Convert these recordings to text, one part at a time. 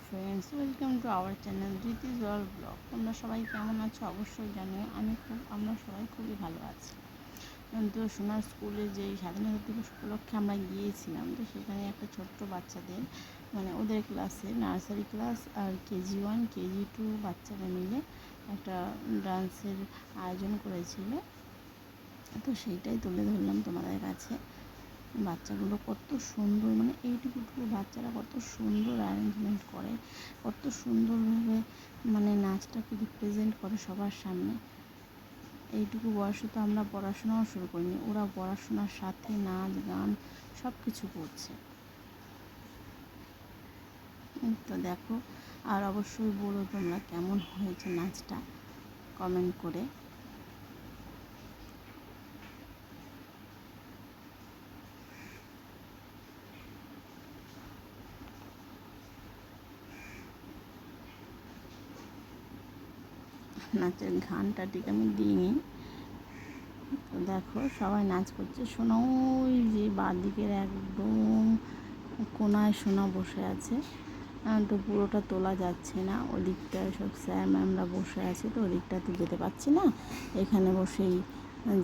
Friends, welcome to our channel Ritiz world blog. তোমরা সবাই কেমন আছো অবশ্যই জানিও। আমরা সবাই খুবই ভালো আছি। তো সোনার স্কুলে যে স্বাধীনতা দিবস উপলক্ষে আমরা গিয়েছিলাম, তো সেখানে একটা ছোট্ট বাচ্চাদের ওদের ক্লাসে নার্সারি ক্লাস আর KG1 KG2 বাচ্চারা মিলে একটা ডান্সের আয়োজন করেছিল। তো সেইটাই তুলে ধরলাম তোমাদের কাছে। বাচ্চাগুলো কত সুন্দর, এইটুকু বাচ্চারা কত সুন্দর অ্যারেঞ্জমেন্ট করে, কত সুন্দরভাবে নাচটাকে রিপ্রেজেন্ট করে সবার সামনে। এইটুকু বয়সে তো আমরা পড়াশোনাও শুরু করিনি, ওরা পড়াশোনার সাথে নাচ গান সব কিছু করছে। তো দেখো, আর অবশ্যই বলো তোমরা কেমন হয়েছে নাচটা, কমেন্ট করে। নাচের গানটা ঠিক আমি দিইনি। তো দেখো সবাই নাচ করছে। সোনা ওই যে বাঁদিকের একদম কোনায় সোনা বসে আছে। তো পুরোটা তোলা যাচ্ছে না, ওদিকটায় সব স্যার ম্যামরা বসে আছে, তো ওদিকটাতে যেতে পারছি না। এখানে বসেই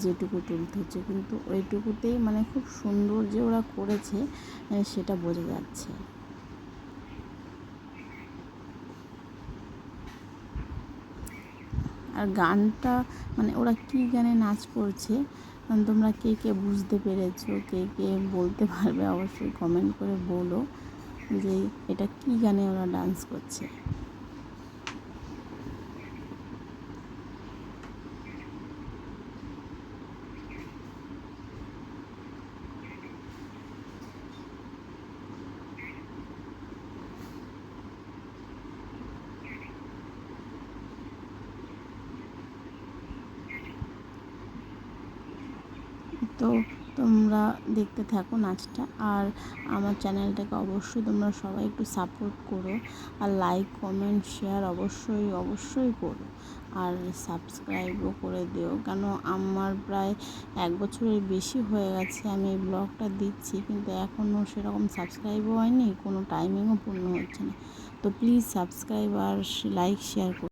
যেটুকু তুলতে হচ্ছে, কিন্তু ওইটুকুতেই খুব সুন্দর যে ওরা করেছে সেটা বোঝা যাচ্ছে। আর গানটা ওরা কী গানে নাচ করছে, তোমরা কে কে বুঝতে পেরেছো, কে কে বলতে পারবে অবশ্যই কমেন্ট করে বলো যে এটা কী গানে ওরা ডান্স করছে। তো তোমরা দেখতে থাকো নাচটা, আর আমার চ্যানেলটাকে অবশ্যই তোমরা সবাই একটু সাপোর্ট করো, আর লাইক কমেন্ট শেয়ার অবশ্যই অবশ্যই করো, আর সাবস্ক্রাইবও করে দিও। কেন আমার প্রায় 1 বছরের বেশি হয়ে গেছে আমি এই ব্লগটা দিচ্ছি, কিন্তু এখনও সেরকম সাবস্ক্রাইবও হয়নি, কোনো টাইমিংও পূর্ণ হচ্ছে না। তো প্লিজ সাবস্ক্রাইব আর লাইক শেয়ার করো।